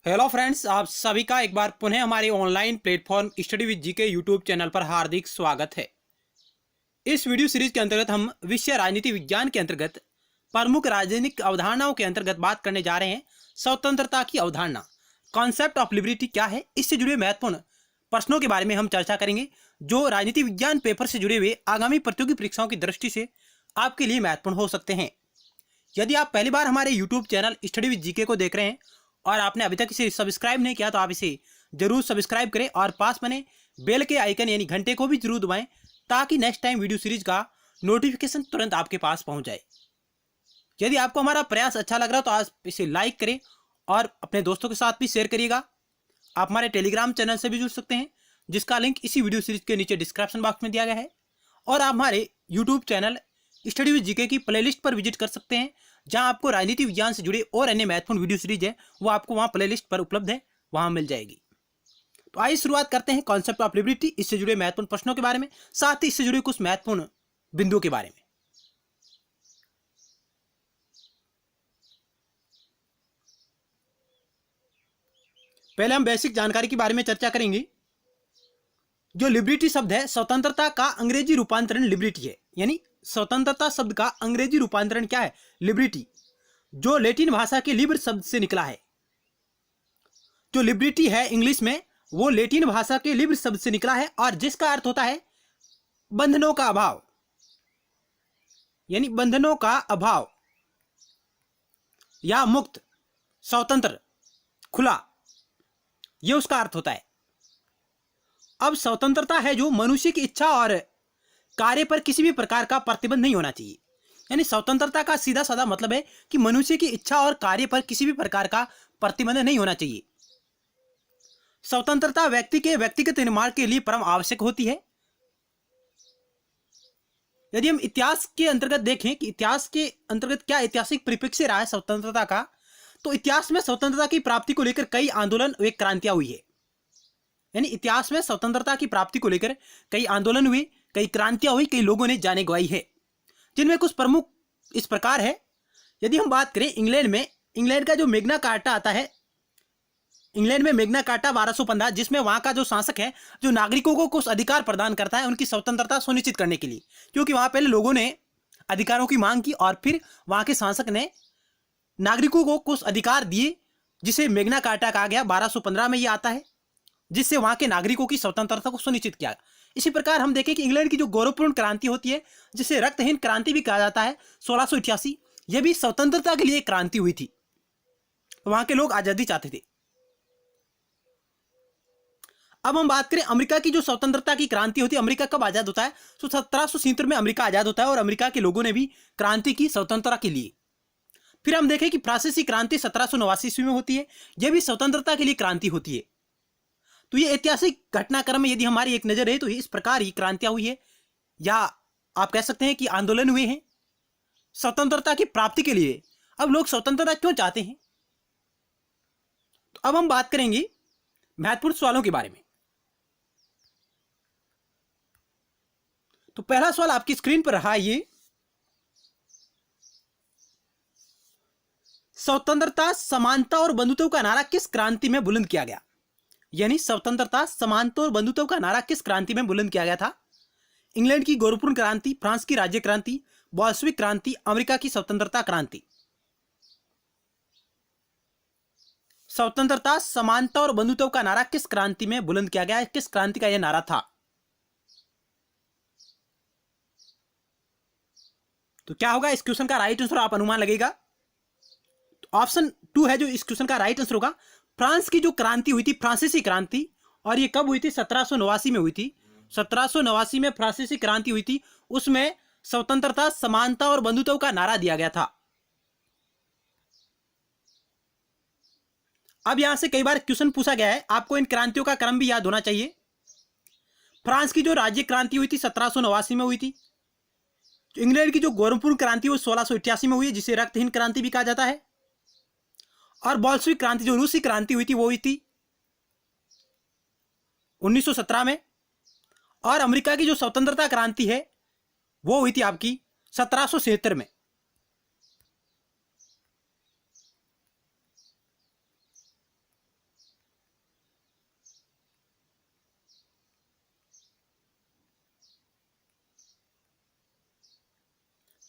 Hello friends, आप सभी का एक बार पुनः हमारे online platform study with GK YouTube channel पर हार्दिक स्वागत है। इस वीडियो सीरीज के अंतर्गत हम विषय राजनीति विज्ञान के अंतर्गत प्रमुख राजनीतिक अवधारणाओं के अंतर्गत बात करने जा रहे हैं। स्वतंत्रता की अवधारणा, कॉन्सेप्ट ऑफ लिबर्टी क्या है, इससे जुड़े महत्वपूर्ण प्रश्नों के बारे में हम चर्चा करेंगे जो राजनीति विज्ञान पेपर से जुड़े हुए आगामी प्रतियोगी परीक्षाओं की दृष्टि से आपके लिए महत्वपूर्ण हो सकते हैं। यदि आप पहली बार हमारे YouTube channel study with GK को देख रहे हैं और आपने अभी तक इसे सब्सक्राइब नहीं किया तो आप इसे जरूर सब्सक्राइब करें और पास बने बेल के आइकन यानी घंटे को भी जरूर दबाएं ताकि नेक्स्ट टाइम वीडियो सीरीज का नोटिफिकेशन तुरंत आपके पास पहुंच जाए। यदि आपको हमारा प्रयास अच्छा लग रहा हो तो आप इसे लाइक करें और अपने दोस्तों के साथ भी शेयर करिएगा। आप हमारे टेलीग्राम चैनल से भी जुड़ सकते हैं जिसका लिंक इसी वीडियो सीरीज के नीचे डिस्क्रिप्शन बॉक्स में दिया गया है, और आप हमारे YouTube channel study with GK की प्लेलिस्ट पर विजिट कर सकते हैं जहां आपको राजनीति विज्ञान से जुड़े और अन्य महत्वपूर्ण वीडियो सीरीज है वो आपको वहां प्लेलिस्ट पर उपलब्ध है, वहां मिल जाएगी। तो आइए शुरुआत करते हैं कॉन्सेप्ट ऑफ लिबर्टी, इससे जुड़े महत्वपूर्ण प्रश्नों के बारे में, साथ ही इससे जुड़े कुछ महत्वपूर्ण बिंदुओं के बारे में। पहले हम बेसिक जानकारी के बारे में चर्चा करेंगे। जो लिबर्टी शब्द है, स्वतंत्रता का अंग्रेजी रूपांतरण लिबर्टी है, यानी स्वतंत्रता शब्द का अंग्रेजी रूपांतरण क्या है? लिबर्टी, जो लैटिन भाषा के लिबर शब्द से निकला है। जो लिबर्टी है इंग्लिश में, वो लैटिन भाषा के लिबर शब्द से निकला है और जिसका अर्थ होता है बंधनों का अभाव, यानी बंधनों का अभाव या मुक्त, स्वतंत्र, खुला, यह उसका अर्थ होता है। अब स्वतंत्रता है जो मनुष्य की इच्छा और कार्य पर किसी भी प्रकार का प्रतिबंध नहीं होना चाहिए, यानी स्वतंत्रता का सीधा साधा मतलब है कि मनुष्य की इच्छा और कार्य पर किसी भी प्रकार का प्रतिबंध नहीं होना चाहिए। स्वतंत्रता व्यक्ति के व्यक्तिगत निर्माण के लिए परम आवश्यक होती है। यदि हम इतिहास के अंतर्गत देखें कि इतिहास के अंतर्गत क्या ऐतिहासिक परिप्रेक्ष्य रहा है स्वतंत्रता का, तो इतिहास में स्वतंत्रता की प्राप्ति को लेकर कई आंदोलन व क्रांतियां हुई है। यानी इतिहास में स्वतंत्रता की प्राप्ति को लेकर कई आंदोलन हुए, कई क्रांतियां हुई, कई लोगों ने जाने गंवाई है, जिनमें कुछ प्रमुख इस प्रकार है। यदि हम बात करें इंग्लैंड में, इंग्लैंड का जो मैग्ना कार्टा आता है, इंग्लैंड में मैग्ना कार्टा 1215, जिसमें वहां का जो शासक है जो नागरिकों को कुछ अधिकार प्रदान करता है उनकी स्वतंत्रता सुनिश्चित करने के लिए, क्योंकि वहां पहले लोगों ने अधिकारों की मांग की और फिर वहां के शासक ने नागरिकों को कुछ अधिकार दिए, जिसे मैग्ना कार्टा कहा गया। 1215 में यह आता है, जिससे वहां के नागरिकों की स्वतंत्रता को सुनिश्चित किया। इसी प्रकार हम देखें कि इंग्लैंड की जो गौरवपूर्ण क्रांति होती है, जिसे रक्तहीन क्रांति भी कहा जाता है, 1688, यह भी स्वतंत्रता के लिए क्रांति हुई थी। वहां के लोग आजादी चाहते थे। अब हम बात करें अमेरिका की, जो स्वतंत्रता की क्रांति होती है, अमेरिका कब आजाद होता है? तो 1770 में अमेरिका आजाद होता है और अमेरिका के लोगों ने भी क्रांति की स्वतंत्रता के लिए। फिर हम देखें कि फ्रांसीसी क्रांति 1789 ईस्वी में होती है, यह भी स्वतंत्रता के लिए क्रांति होती है। तो ये ऐतिहासिक घटनाक्रम में यदि हमारी एक नजर है तो इस प्रकार ही क्रांतियां हुई है, या आप कह सकते हैं कि आंदोलन हुए हैं स्वतंत्रता की प्राप्ति के लिए। अब लोग स्वतंत्रता क्यों चाहते हैं? तो अब हम बात करेंगे महत्वपूर्ण सवालों के बारे में। तो पहला सवाल आपकी स्क्रीन पर रहा, ये स्वतंत्रता, समानता और बंधुत्व का नारा किस क्रांति में बुलंद किया गया? यानी स्वतंत्रता, समानता और बंधुत्व का नारा किस क्रांति में बुलंद किया गया था? इंग्लैंड की गौरवपूर्ण क्रांति, फ्रांस की राज्य क्रांति, बोल्शेविक क्रांति, अमेरिका की स्वतंत्रता क्रांति। स्वतंत्रता, समानता और बंधुत्व का नारा किस क्रांति में बुलंद किया गया? किस क्रांति का यह नारा था? तो क्या होगा इस क्वेश्चन का राइट आंसर? आप अनुमान लगेगा। तो ऑप्शन 2 है जो इस क्वेश्चन का राइट आंसर होगा। फ्रांस की जो क्रांति हुई थी, फ्रांसीसी क्रांति, और ये कब हुई थी? 1789 में हुई थी। 1789 में फ्रांसीसी क्रांति हुई थी, उसमें स्वतंत्रता, समानता और बंधुत्व का नारा दिया गया था। अब यहां से कई बार क्वेश्चन पूछा गया है, आपको इन क्रांतियों का क्रम भी याद होना चाहिए। फ्रांस की जो राज्य क्रांति हुई थी 1789 में हुई थी। इंग्लैंड की जो गौरवपूर्ण क्रांति वो 1688 में हुई है, जिसे रक्तहीन क्रांति भी कहा जाता है। और बोल्शेविक क्रांति, जो रूसी क्रांति हुई थी, वो हुई थी 1917 में। और अमेरिका की जो स्वतंत्रता क्रांति है वो हुई थी आपकी 1776 में।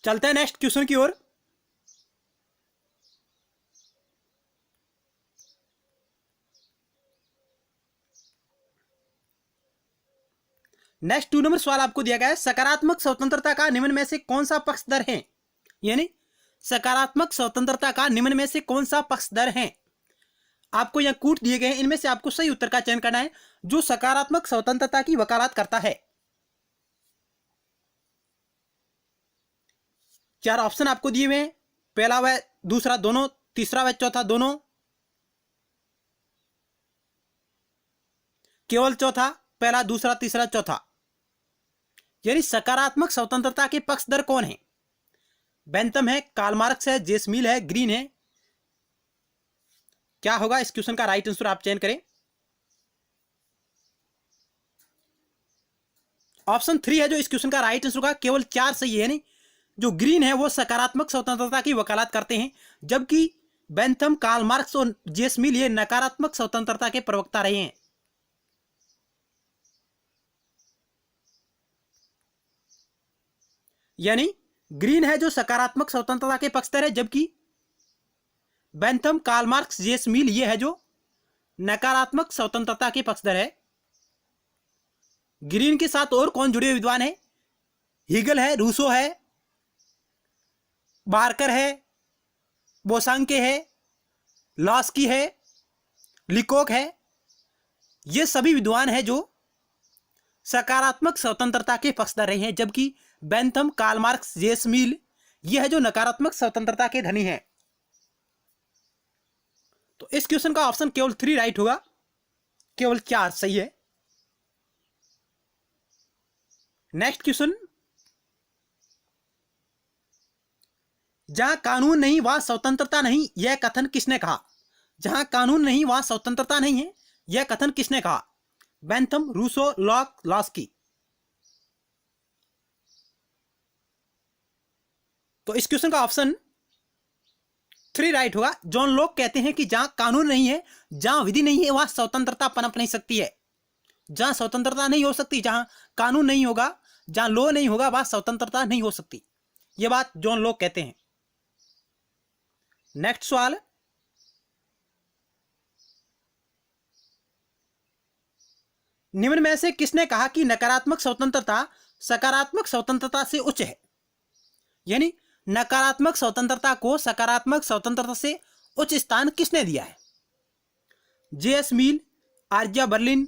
चलते हैं नेक्स्ट क्वेश्चन की ओर। नेक्स्ट 2 नंबर सवाल आपको दिया गया है, सकारात्मक स्वतंत्रता का निम्न में से कौन सा पक्षधर है। यानी सकारात्मक स्वतंत्रता का निम्न में से कौन सा पक्षधर है। आपको यह कूट दिए गए हैं, इनमें से आपको सही उत्तर का चयन करना है जो सकारात्मक स्वतंत्रता की वकालत करता है। 4 ऑप्शन आपको दिए हुए हैं, पहला व दूसरा दोनों, तीसरा व चौथा दोनों, केवल चौथा, पहला दूसरा तीसरा चौथा। यानी सकारात्मक स्वतंत्रता के पक्षधर कौन है। बेंथम है, कार्ल मार्क्स है, जेम्स मिल है, ग्रीन है। क्या होगा इस क्वेश्चन का राइट आंसर, आप चयन करें। ऑप्शन 3 है जो इस क्वेश्चन का राइट आंसर होगा। केवल 4 सही है, यानी जो ग्रीन है वो सकारात्मक स्वतंत्रता की वकालत करते हैं, जबकि बेंथम, कार्ल मार्क्स और जेम्स मिल ये नकारात्मक स्वतंत्रता के प्रवक्ता रहे हैं। यानी ग्रीन है जो सकारात्मक स्वतंत्रता के पक्षधर है, जबकि Bentham, Karl Marx, James Mill ये है जो नकारात्मक स्वतंत्रता के पक्षधर है। ग्रीन के साथ और कौन जुड़े हुए विद्वान है। हीगल है, रूसो है, बार्कर है, बोसांके है, लॉस्की है, लिकोक है। ये सभी विद्वान है जो सकारात्मक स्वतंत्रता के पक्षधर रहे हैं, जबकि Bentham, Karl Marx, James Mill ये है जो नकारात्मक स्वतंत्रता के धनी हैं। तो इस क्वेश्चन का ऑप्शन केवल 3 राइट होगा, केवल 4 सही है। नेक्स्ट क्वेश्चन, जहां कानून नहीं वहां स्वतंत्रता नहीं, यह कथन किसने कहा। जहां कानून नहीं वहां स्वतंत्रता नहीं है, यह कथन किसने कहा। Bentham, Rousseau, Locke, Laski. तो इस क्वेश्चन का ऑप्शन 3 राइट होगा। जॉन लॉक कहते हैं कि जहां कानून नहीं है, जहां विधि नहीं है, वहां स्वतंत्रता पनप नहीं सकती है। जहां स्वतंत्रता नहीं हो सकती, जहां कानून नहीं होगा, जहां लॉ नहीं होगा, वहां स्वतंत्रता नहीं हो सकती। यह बात जॉन लॉक कहते हैं। नेक्स्ट सवाल, निम्न में से किसने कहा कि नकारात्मक स्वतंत्रता सकारात्मक स्वतंत्रता से उच्च है। यानी नकारात्मक स्वतंत्रता को सकारात्मक स्वतंत्रता से उच्च स्थान किसने दिया है। जेएस मिल, आर्या बर्लिन,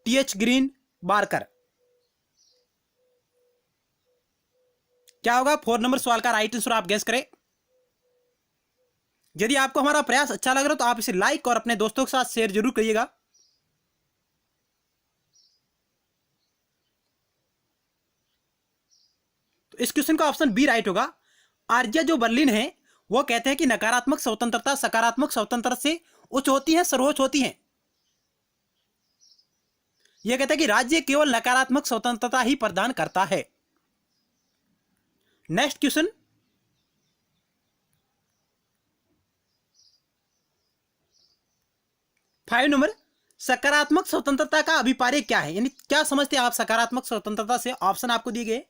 टीएच ग्रीन, बार्कर। क्या होगा 4 नंबर सवाल का राइट आंसर, आप गेस करें। यदि आपको हमारा प्रयास अच्छा लग रहा हो तो आप इसे लाइक और अपने दोस्तों के साथ शेयर जरूर करिएगा। तो इस क्वेश्चन का ऑप्शन बी राइट होगा। आर्या जो बर्लिन है वो कहते हैं कि नकारात्मक स्वतंत्रता सकारात्मक स्वतंत्रता से उच्च होती है, सर्वोच्च होती है। यह कहता है कि राज्य केवल नकारात्मक स्वतंत्रता ही प्रदान करता है। नेक्स्ट क्वेश्चन, फाइव नंबर, सकारात्मक स्वतंत्रता का अभिप्राय क्या है। यानी क्या समझते हैं आप सकारात्मक स्वतंत्रता से। ऑप्शन आपको दिए गए।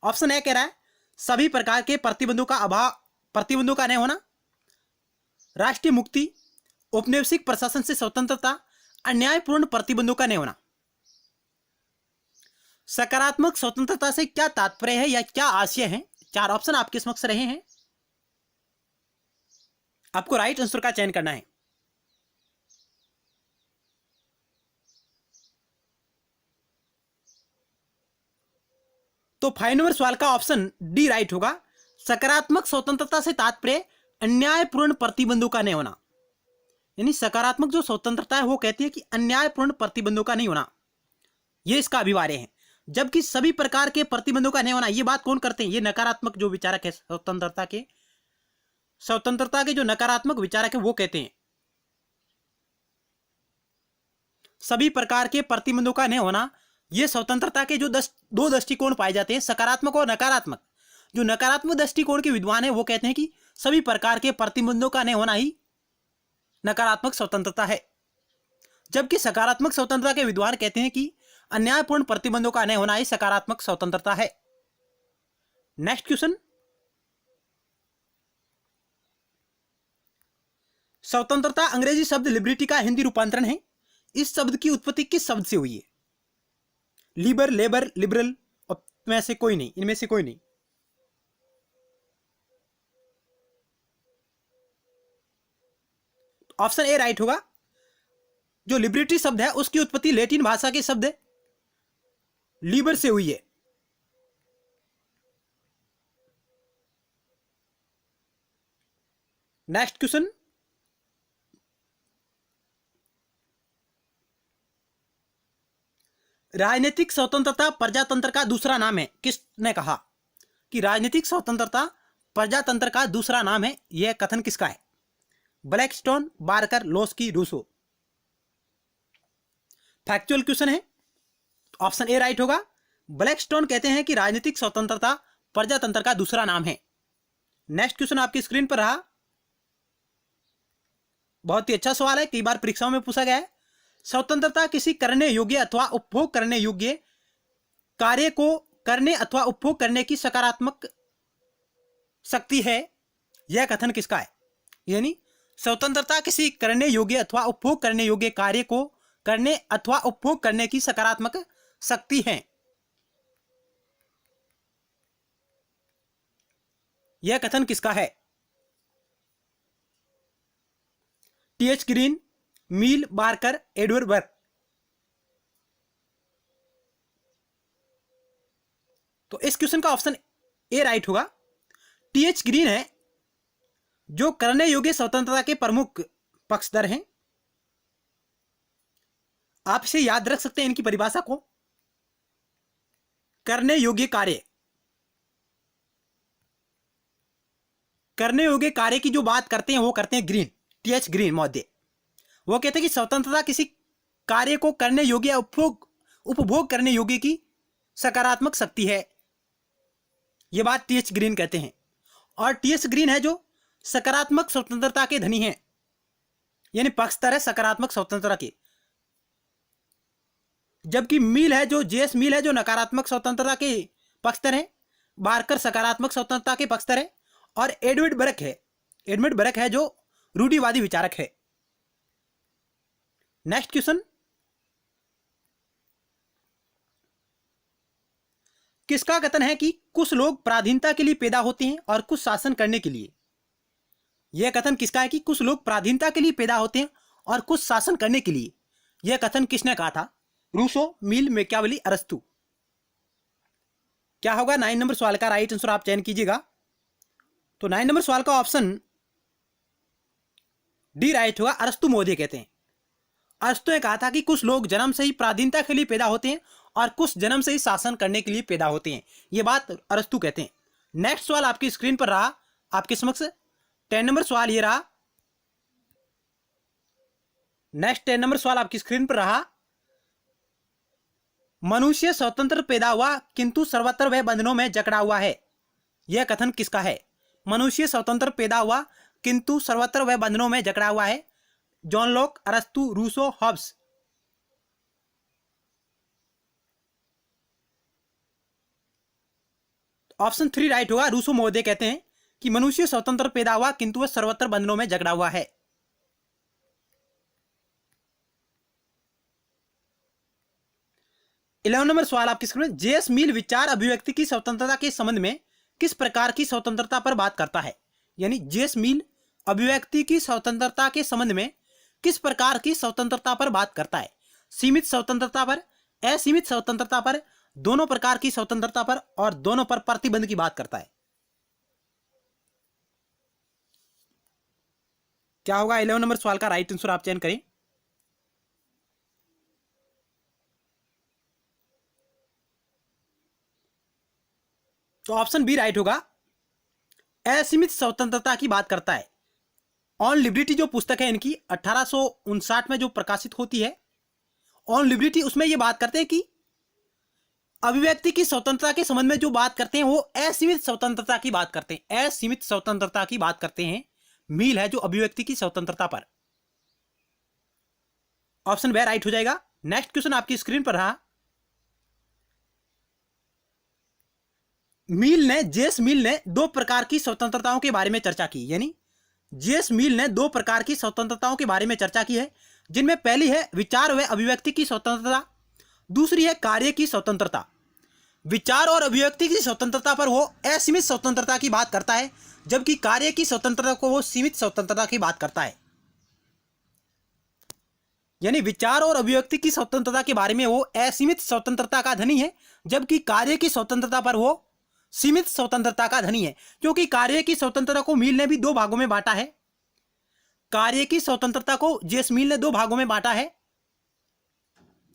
ऑप्शन ए कह रहा है सभी प्रकार के प्रतिबंधों का अभाव, प्रतिबंधों का नहीं होना, राष्ट्रीय मुक्ति, औपनिवेशिक प्रशासन से स्वतंत्रता, अन्यायपूर्ण प्रतिबंधों का नहीं होना। सकारात्मक स्वतंत्रता से क्या तात्पर्य है या क्या आशय है। 4 ऑप्शन आपके समक्ष रहे हैं, आपको राइट आंसर का चयन करना है। तो 5 नंबर सवाल का ऑप्शन डी राइट होगा। सकारात्मक स्वतंत्रता से तात्पर्य अन्यायपूर्ण प्रतिबंधों का नहीं होना। यानी सकारात्मक जो स्वतंत्रता है वो कहती है कि अन्यायपूर्ण प्रतिबंधों का नहीं होना, ये इसका अभिप्राय है। जबकि सभी प्रकार के प्रतिबंधों का नहीं होना, ये बात कौन करते हैं, ये नकारात्मक जो विचारक है स्वतंत्रता के जो नकारात्मक विचारक है वो कहते हैं सभी प्रकार के प्रतिबंधों का नहीं होना। ये स्वतंत्रता के जो 2 दृष्टिकोण पाए जाते हैं, सकारात्मक और नकारात्मक। जो नकारात्मक दृष्टिकोण के विद्वान है वो कहते हैं कि सभी प्रकार के प्रतिबंधों का नहीं होना ही नकारात्मक स्वतंत्रता है, जबकि सकारात्मक स्वतंत्रता के विद्वान कहते हैं कि अन्यायपूर्ण प्रतिबंधों का नहीं होना ही सकारात्मक स्वतंत्रता है। नेक्स्ट क्वेश्चन, स्वतंत्रता अंग्रेजी शब्द लिबर्टी का हिंदी रूपांतरण है। इस शब्द की उत्पत्ति किस शब्द से हुई है? लिबर, लेबर, लिबरल, और में से कोई नहीं, इनमें से कोई नहीं। ऑप्शन ए राइट होगा। जो लिबर्टी शब्द है उसकी उत्पत्ति लैटिन भाषा के शब्द लीबर से हुई है। नेक्स्ट क्वेश्चन, राजनीतिक स्वतंत्रता प्रजातंत्र का दूसरा नाम है। किसने कहा कि राजनीतिक स्वतंत्रता प्रजातंत्र का दूसरा नाम है? यह कथन किसका है? Blackstone, Barker, Laski, Rousseau. Factual question है, ऑप्शन ए राइट होगा। ब्लैकस्टोन कहते हैं कि राजनीतिक स्वतंत्रता प्रजातंत्र का दूसरा नाम है। नेक्स्ट क्वेश्चन आपकी स्क्रीन पर रहा। बहुत ही अच्छा सवाल है, कई बार परीक्षाओं में पूछा गया है। स्वतंत्रता किसी करने योग्य अथवा उपभोग करने योग्य कार्य को करने अथवा उपभोग करने की सकारात्मक शक्ति है। यह कथन किसका है? यानी स्वतंत्रता किसी करने योग्य अथवा उपभोग करने योग्य कार्य को करने अथवा उपभोग करने की सकारात्मक शक्ति है। यह कथन किसका है? टी.एच. ग्रीन, मील, बार्कर, एडवर्ड बर्ग। तो इस क्वेश्चन का ऑप्शन ए राइट होगा। टी.एच. ग्रीन है जो करने योग्य स्वतंत्रता के प्रमुख पक्षधर हैं। आप इसे याद रख सकते हैं इनकी परिभाषा को। करने योग्य कार्य, करने योग्य कार्य की जो बात करते हैं वो करते हैं ग्रीन, टी.एच. ग्रीन महोदय। वो कहते हैं कि स्वतंत्रता किसी कार्य को करने योग्य या उपभोग करने योग्य की सकारात्मक शक्ति है। ये बात टी.एच. ग्रीन कहते हैं। और टी.एच. ग्रीन है जो सकारात्मक स्वतंत्रता के धनी हैं, यानी पक्षधर है सकारात्मक स्वतंत्रता के। जबकि मील है जो जे.एस. मील है जो नकारात्मक स्वतंत्रता के पक्षधर है। बार्कर सकारात्मक स्वतंत्रता के पक्षधर है। और एडवर्ड बर्ग है जो रूढ़िवादी विचारक है। नेक्स्ट क्वेश्चन, किसका कथन है कि कुछ लोग पराधीनता के लिए पैदा होते हैं और कुछ शासन करने के लिए? यह कथन किसका है कि कुछ लोग पराधीनता के लिए पैदा होते हैं और कुछ शासन करने के लिए? यह कथन किसने कहा था? रूसो, मील, मैकियावेली, अरस्तु। क्या होगा 9 नंबर सवाल का राइट आंसर आप चयन कीजिएगा। तो 9 नंबर सवाल का ऑप्शन डी राइट होगा। अरस्तु महोदय कहते हैं। अरस्तु ने कहा था कि कुछ लोग जन्म से ही पराधीनता के लिए पैदा होते हैं और कुछ जन्म से ही शासन करने के लिए पैदा होते हैं। ये बात अरस्तु कहते हैं। नेक्स्ट सवाल आपकी स्क्रीन पर रहा आपके समक्ष। 10 नंबर सवाल ये रहा। नेक्स्ट 10 नंबर सवाल आपकी स्क्रीन पर रहा। मनुष्य स्वतंत्र पैदा हुआ किंतु सर्वत्र वह बंधनों में जकड़ा हुआ है। यह कथन किसका है? मनुष्य स्वतंत्र पैदा हुआ किंतु सर्वत्र वह बंधनों में जकड़ा हुआ है। जॉन लॉक, अरस्तु, रूसो, हॉब्स। ऑप्शन 3 राइट होगा। रूसो महोदय कहते हैं कि मनुष्य स्वतंत्र पैदा हुआ किंतु वह सर्वत्र बंधनों में जकड़ा हुआ है। 11 नंबर सवाल आपकी स्क्रीन में। जे.एस. मील विचार अभिव्यक्ति की स्वतंत्रता के संबंध में किस प्रकार की स्वतंत्रता पर बात करता है? यानी जे.एस. मील अभिव्यक्ति की स्वतंत्रता के संबंध में किस प्रकार की स्वतंत्रता पर बात करता है? सीमित स्वतंत्रता पर, असीमित स्वतंत्रता पर, दोनों प्रकार की स्वतंत्रता पर और दोनों पर प्रतिबंध की बात करता है। क्या होगा 11 नंबर सवाल का राइट आंसर आप चयन करें। तो ऑप्शन बी राइट होगा। असीमित स्वतंत्रता की बात करता है। ऑन लिबर्टी जो पुस्तक है इनकी 1859 में जो प्रकाशित होती है, ऑन लिबर्टी, उसमें ये बात करते हैं कि अभिव्यक्ति की स्वतंत्रता के संबंध में जो बात करते हैं वो असीमित स्वतंत्रता की बात करते हैं। असीमित स्वतंत्रता की बात करते हैं। मील है जो अभिव्यक्ति की स्वतंत्रता पर। ऑप्शन बी राइट हो जाएगा। नेक्स्ट क्वेश्चन आपकी स्क्रीन पर रहा। जे.एस. मील ने दो प्रकार की स्वतंत्रताओं के बारे में चर्चा की, यानी जेएस मिल ने दो प्रकार की स्वतंत्रताओं के बारे में चर्चा की है, जिनमें पहली है विचार व अभिव्यक्ति की स्वतंत्रता, दूसरी है कार्य की स्वतंत्रता। विचार और अभिव्यक्ति की स्वतंत्रता पर वो असीमित स्वतंत्रता की बात करता है, जबकि कार्य की स्वतंत्रता को वो सीमित स्वतंत्रता की बात करता है। यानी विचार और अभिव्यक्ति की स्वतंत्रता के बारे में वो असीमित स्वतंत्रता का धनी है, जबकि कार्य की स्वतंत्रता पर वो सीमित स्वतंत्रता का धनी है। क्योंकि कार्य की स्वतंत्रता को मिल ने भी दो भागों में बांटा है। कार्य की स्वतंत्रता को जेएस मिल ने दो भागों में बांटा है,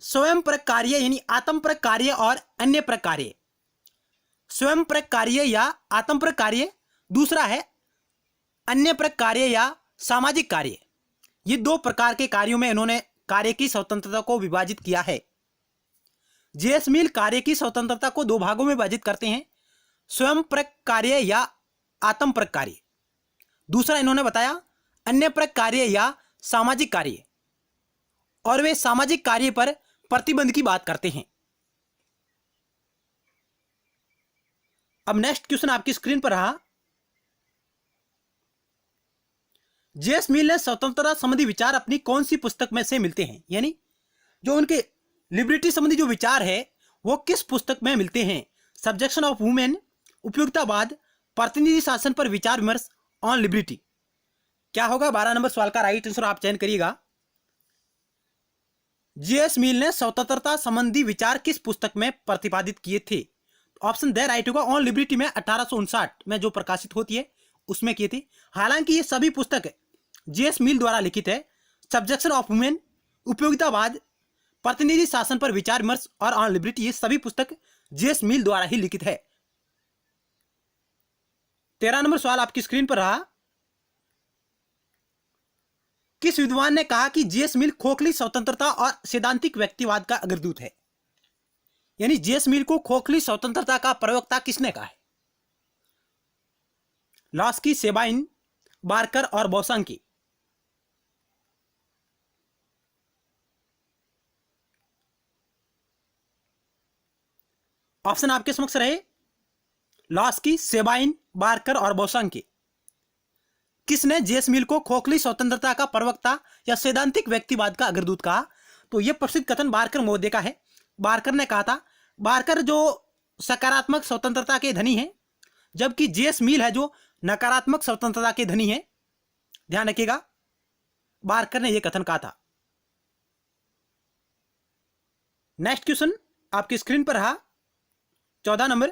स्वयं परक कार्य यानी आत्म परक कार्य और अन्य परक कार्य। स्वयं परक कार्य या आत्म परक कार्य, दूसरा है अन्य परक कार्य या सामाजिक कार्य। ये दो प्रकार के कार्यों में इन्होंने कार्य की स्वतंत्रता को विभाजित किया है। जेएस मिल कार्य की स्वतंत्रता को दो भागों में विभाजित करते हैं, स्वयं परक कार्य या आत्म परक कार्य, दूसरा इन्होंने बताया अन्य परक कार्य या सामाजिक कार्य, और वे सामाजिक कार्य पर प्रतिबंध की बात करते हैं। अब नेक्स्ट क्वेश्चन आपकी स्क्रीन पर रहा। जेएस मिल ने स्वतंत्रता संबंधी विचार अपनी कौन सी पुस्तक में से मिलते हैं, यानी जो उनके लिबर्टी संबंधी जो विचार है वो किस पुस्तक में मिलते हैं? सब्जेक्शन ऑफ वुमेन, उपयुक्तावाद, प्रतिनिधि शासन पर विचार विमर्श, ऑन लिबर्टी। क्या होगा 12 नंबर सवाल का राइट आंसर आप चयन करिएगा। जेएस मिल ने स्वतंत्रता संबंधी विचार किस पुस्तक में प्रतिपादित किए थे? ऑप्शन दे राइट होगा ऑन लिबर्टी में 1859 में जो प्रकाशित होती है उसमें किए थे। हालांकि ये सभी पुस्तक जेएस मिल द्वारा लिखित है। सब्जेक्शन ऑफ वुमेन, उपयोगितावाद, प्रतिनिधि शासन पर विचार विमर्श और ऑन लिबर्टी, ये सभी पुस्तक जेएस मिल द्वारा ही लिखित है। 13 नंबर सवाल आपकी स्क्रीन पर रहा। किस विद्वान ने कहा कि जेएस मिल खोखली स्वतंत्रता और सैद्धांतिक व्यक्तिवाद का अग्रदूत है? यानी जेएस मिल को खोखली स्वतंत्रता का प्रवक्ता किसने कहा है? लॉस्की, सेबाइन, बार्कर और बोसांकी। ऑप्शन आपके समक्ष रहे लॉस्की, सेबाइन, बार्कर और बोसांकी। किसने जेएस मिल को खोखली स्वतंत्रता का प्रवक्ता या सैद्धांतिक व्यक्तिवाद का अग्रदूत कहा? तो यह प्रसिद्ध कथन बार्कर महोदय का है। बार्कर ने कहा था। बार्कर जो सकारात्मक स्वतंत्रता के धनी है, जबकि जेएस मिल है जो नकारात्मक स्वतंत्रता के धनी है। ध्यान रखिएगा, बार्कर ने यह कथन कहा था। नेक्स्ट क्वेश्चन आपकी स्क्रीन पर रहा 14 नंबर।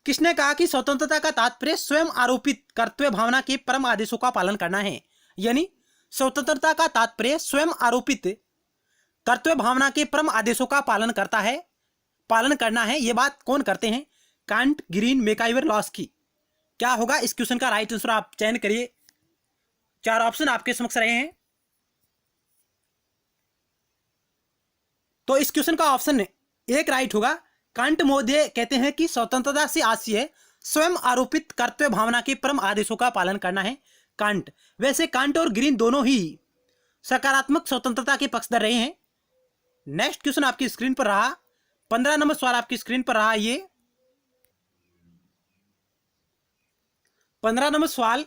किसने कहा कि स्वतंत्रता का तात्पर्य स्वयं आरोपित कर्तव्य भावना के परम आदेशों का पालन करना है? यानी स्वतंत्रता का तात्पर्य स्वयं आरोपित कर्तव्य भावना के परम आदेशों का पालन करना है। यह बात कौन करते हैं? Can't, green, MacIver, Laski. क्या होगा इस क्वेश्चन का राइट आंसर आप चयन करिए। 4 ऑप्शन आपके समक्ष रहे हैं। तो इस क्वेश्चन का ऑप्शन 1 राइट होगा। कांट महोदय कहते हैं कि स्वतंत्रता से आशय है स्वयं आरोपित कर्तव्य भावना के परम आदेशों का पालन करना है। कांट, वैसे कांट और ग्रीन दोनों ही सकारात्मक स्वतंत्रता के पक्षधर रहे हैं। नेक्स्ट क्वेश्चन आपकी स्क्रीन पर रहा 15 नंबर सवाल आपकी स्क्रीन पर रहा। ये 15 नंबर सवाल,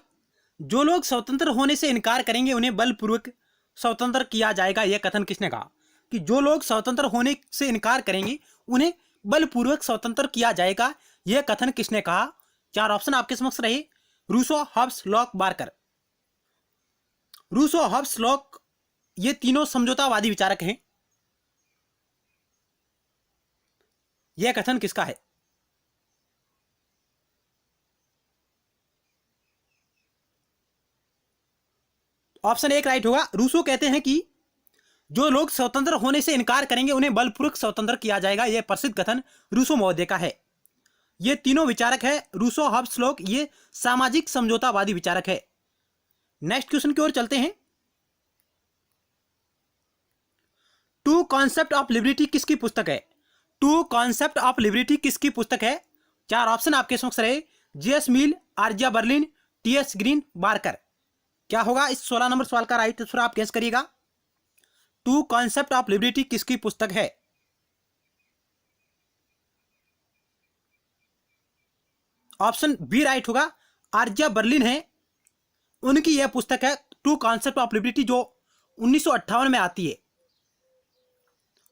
जो लोग स्वतंत्र होने से इनकार करेंगे उन्हें बलपूर्वक स्वतंत्र किया जाएगा, यह कथन किसने कहा? कि जो लोग स्वतंत्र होने से इनकार करेंगे उन्हें बलपूर्वक स्वतंत्र किया जाएगा, यह कथन किसने कहा? 4 ऑप्शन आपके समक्ष रहे। Rousseau, Hobbes, Locke, Barker. Rousseau, Hobbes, Locke ये तीनों समझौतावादी विचारक हैं। यह कथन किसका है? ऑप्शन 1 राइट होगा। रूसो कहते हैं कि जो लोग स्वतंत्र होने से इनकार करेंगे उन्हें बलपूर्वक स्वतंत्र किया जाएगा, यह प्रसिद्ध कथन रूसो महोदय का है। ये तीनों विचारक है रूसो, हॉब्स, लॉक, ये सामाजिक समझौतावादी विचारक है। नेक्स्ट क्वेश्चन की ओर चलते हैं। टू कॉन्सेप्ट ऑफ लिबर्टी किसकी पुस्तक है? टू कॉन्सेप्ट ऑफ लिबर्टी किसकी पुस्तक है? 4 ऑप्शन आपके समक्ष रहे। जेएस मिल, आर्जिया बर्लिन, टीएस ग्रीन, बार्कर। क्या होगा इस 16 नंबर सवाल का राइट आंसर आप गेस करिएगा। टू कॉन्सेप्ट ऑफ लिबर्टी किसकी पुस्तक है? ऑप्शन बी राइट होगा, आर्जिया बर्लिन है उनकी यह पुस्तक है टू कॉन्सेप्ट ऑफ लिबर्टी, जो 1958 में आती है,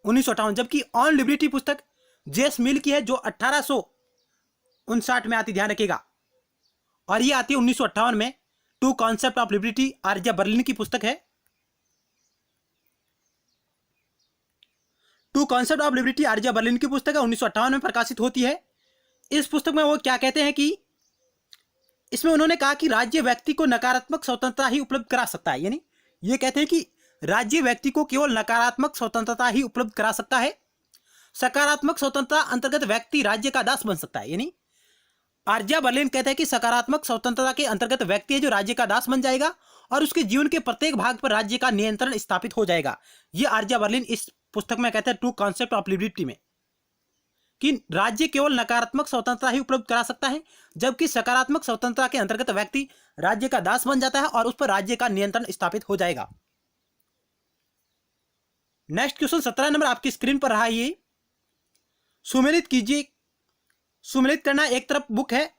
1958। जबकि ऑन लिबर्टी पुस्तक जेस मिल की है, जो 1859 में आती, ध्यान रखिएगा, और ये आती है 1958 में। Two concept of liberty Isaiah Berlin की पुस्तक है। Two concept of liberty Isaiah Berlin की पुस्तक है, 1958 में प्रकाशित होती है। इस पुस्तक में वो क्या कहते हैं कि इसमें उन्होंने कहा कि राज्य व्यक्ति को नकारात्मक स्वतंत्रता ही उपलब्ध करा सकता है, यानी ये कहते हैं कि राज्य व्यक्ति को केवल नकारात्मक स्वतंत्रता ही उपलब्ध करा सकता है। सकारात्मक स्वतंत्रता अंतर्गत व्यक्ति राज्य का दास बन सकता है। यानी आर्या बर्लिन कहते हैं कि सकारात्मक स्वतंत्रता के अंतर्गत व्यक्ति है जो राज्य का दास बन जाएगा और उसके जीवन के प्रत्येक भाग पर राज्य का नियंत्रण स्थापित हो जाएगा। ये आर्या बर्लिन इस पुस्तक में कहते हैं टू कॉन्सेप्ट ऑफ लिबर्टी में, कि राज्य केवल नकारात्मक स्वतंत्रता ही उपलब्ध करा सकता है, जबकि सकारात्मक स्वतंत्रता के अंतर्गत व्यक्ति राज्य का दास बन जाता है और उस पर राज्य का नियंत्रण स्थापित हो जाएगा। नेक्स्ट क्वेश्चन 17 नंबर आपकी स्क्रीन पर रहा, ये सुमेलित कीजिए। सुमेलित करना एक तरफ बुक है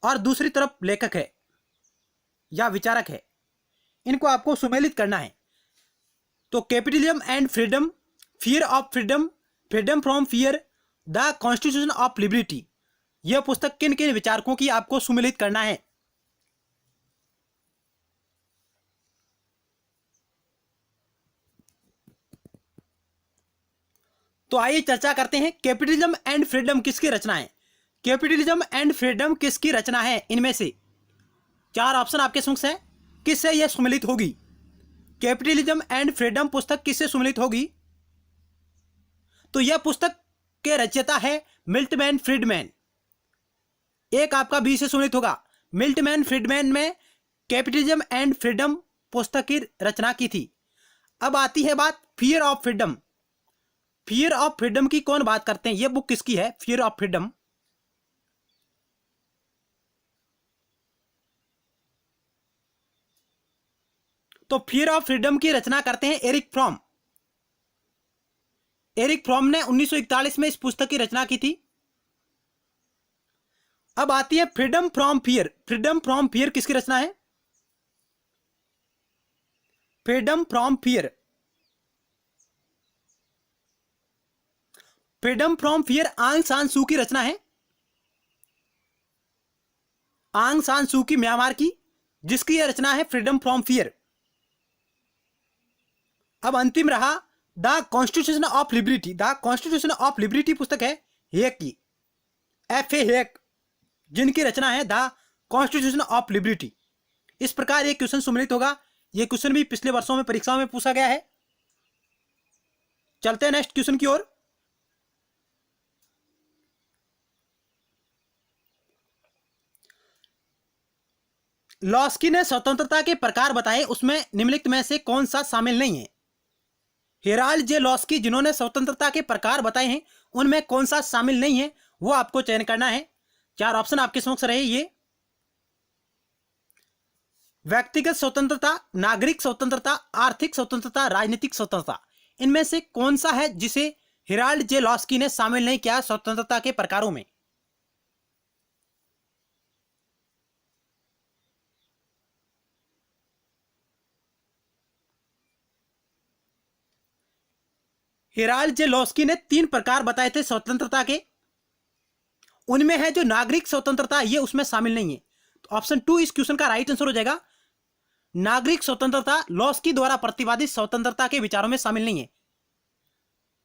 और दूसरी तरफ लेखक है या विचारक है, इनको आपको सुमेलित करना है। तो capitalism and freedom, fear of freedom, freedom from fear, the constitution of liberty, यह पुस्तक किन किन विचारकों की आपको सुमेलित करना है। तो आइए चर्चा करते हैं। कैपिटलिज्म एंड फ्रीडम किसकी रचना है? कैपिटलिज्म एंड फ्रीडम किसकी रचना है? इनमें से चार ऑप्शन आपके समक्ष है, किससे यह सुमेलित होगी? कैपिटलिज्म एंड फ्रीडम पुस्तक किससे सुमेलित होगी? तो यह पुस्तक के रचयिता है मिल्टमैन फ्रीडमैन। एक आपका बी से सुमेलित होगा। मिल्टमैन फ्रीडमैन में कैपिटलिज्म एंड फ्रीडम पुस्तक की रचना की थी। अब आती है बात fear of freedom. Fear of freedom की कौन बात करते हैं? यह बुक किसकी है? Fear of freedom. तो फियर ऑफ फ्रीडम की रचना करते हैं एरिक फ्रॉम। एरिक फ्रॉम ने 1941 में इस पुस्तक की रचना की थी। अब आती है freedom from fear. Freedom from fear किसकी रचना है? Freedom from fear, freedom from fear आंग सान सू की रचना है। आंग सान सू की, म्यांमार की, जिसकी यह रचना है फ्रीडम फ्रॉम फियर। अब अंतिम रहा the constitution of liberty. The constitution of liberty पुस्तक है हेक की, F.A. हेक, जिनकी रचना है द कॉन्स्टिट्यूशन ऑफ लिबर्टी। इस प्रकार एक क्वेश्चन सुमेलित होगा। यह क्वेश्चन भी पिछले वर्षों में परीक्षाओं में पूछा गया है। चलते हैं नेक्स्ट क्वेश्चन की ओर। लॉस्की ने स्वतंत्रता के प्रकार बताए, उसमें निम्नलिखित में से कौन सा शामिल नहीं है? हेराल्ड जे लॉस्की जिन्होंने स्वतंत्रता के प्रकार बताए हैं, उनमें कौन सा शामिल नहीं है, वो आपको चयन करना है। चार ऑप्शन आपके समक्ष रहे, ये व्यक्तिगत स्वतंत्रता, नागरिक स्वतंत्रता, आर्थिक स्वतंत्रता, राजनीतिक स्वतंत्रता। इनमें से कौन सा है जिसे हेराल्ड जे लॉस्की ने शामिल नहीं किया स्वतंत्रता के प्रकारों में? हेराल्ड जे लॉस्की ने 3 प्रकार बताए थे स्वतंत्रता के। उनमें है जो नागरिक स्वतंत्रता, ये उसमें शामिल नहीं है। तो ऑप्शन 2 इस क्वेश्चन का राइट आंसर हो जाएगा। नागरिक स्वतंत्रता लॉस्की द्वारा प्रतिपादित स्वतंत्रता के विचारों में शामिल नहीं है।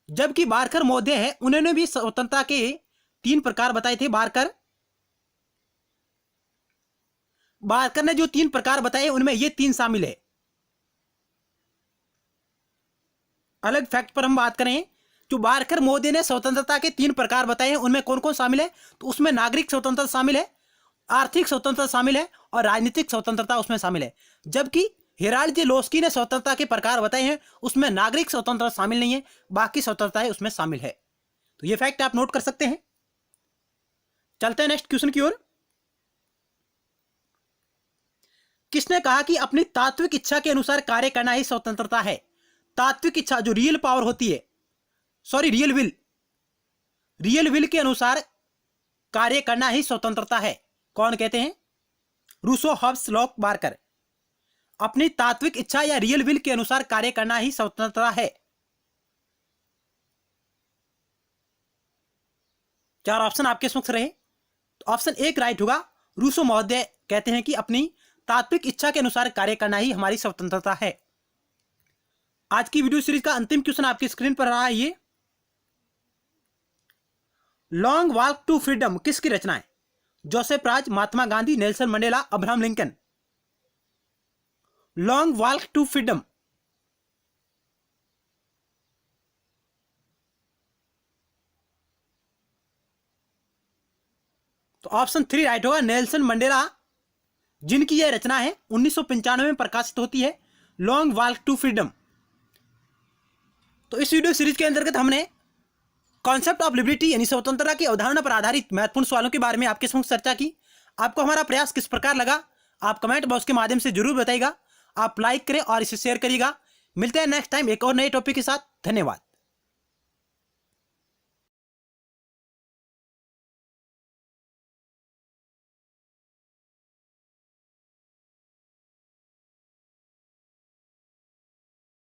जबकि बारकर महोदय है, उन्होंने भी स्वतंत्रता के 3 प्रकार बताए थे। बारकर ने जो 3 प्रकार बताए उनमें ये 3 शामिल है। अलग फैक्ट पर हम बात करें, जो बारकर महोदय ने स्वतंत्रता के 3 प्रकार बताए हैं, उनमें कौन कौन शामिल है? तो उसमें नागरिक स्वतंत्रता शामिल है, आर्थिक स्वतंत्रता शामिल है और राजनीतिक स्वतंत्रता उसमें शामिल है। जबकि हेराल्ड जे लॉस्की ने स्वतंत्रता के प्रकार बताए हैं, उसमें नागरिक स्वतंत्रता शामिल नहीं है, बाकी स्वतंत्रताएं उसमें शामिल है। तो ये फैक्ट आप नोट कर सकते हैं। चलते हैं नेक्स्ट क्वेश्चन की ओर। किसने कहा कि अपनी तात्विक इच्छा के अनुसार कार्य करना ही स्वतंत्रता है? तात्विक इच्छा, जो रियल पावर होती है, रियल विल, रियल विल के अनुसार कार्य करना ही स्वतंत्रता है। कौन कहते हैं? Rousseau, Hobbes, Locke, Barker. अपनी तात्विक इच्छा या रियल विल के अनुसार कार्य करना ही स्वतंत्रता है। 4 ऑप्शन आपके समक्ष रहे। तो ऑप्शन 1 राइट होगा। रूसो महोदय कहते हैं कि अपनी तात्विक इच्छा के अनुसार कार्य करना ही हमारी स्वतंत्रता है। आज की वीडियो सीरीज का अंतिम क्वेश्चन आपकी स्क्रीन पर रहा है ये। लॉन्ग वॉक टू फ्रीडम किसकी रचना है? Joseph Raz, Mahatma Gandhi, Nelson Mandela, Abraham Lincoln. Long walk to freedom. तो ऑप्शन 3 राइट होगा, नेल्सन मंडेला, जिनकी यह रचना है 1995 में प्रकाशित होती है, लॉन्ग वॉक टू फ्रीडम। तो इस वीडियो सीरीज के अंतर्गत हमने कॉन्सेप्ट ऑफ लिबर्टी यानी स्वतंत्रता की अवधारणा पर आधारित महत्वपूर्ण सवालों के बारे में आपके समक्ष चर्चा की। आपको हमारा प्रयास किस प्रकार लगा आप कमेंट बॉक्स के माध्यम से जरूर बताइएगा। आप लाइक करें और इसे शेयर करिएगा। मिलते हैं नेक्स्ट टाइम एक और नए टॉपिक के साथ। धन्यवाद।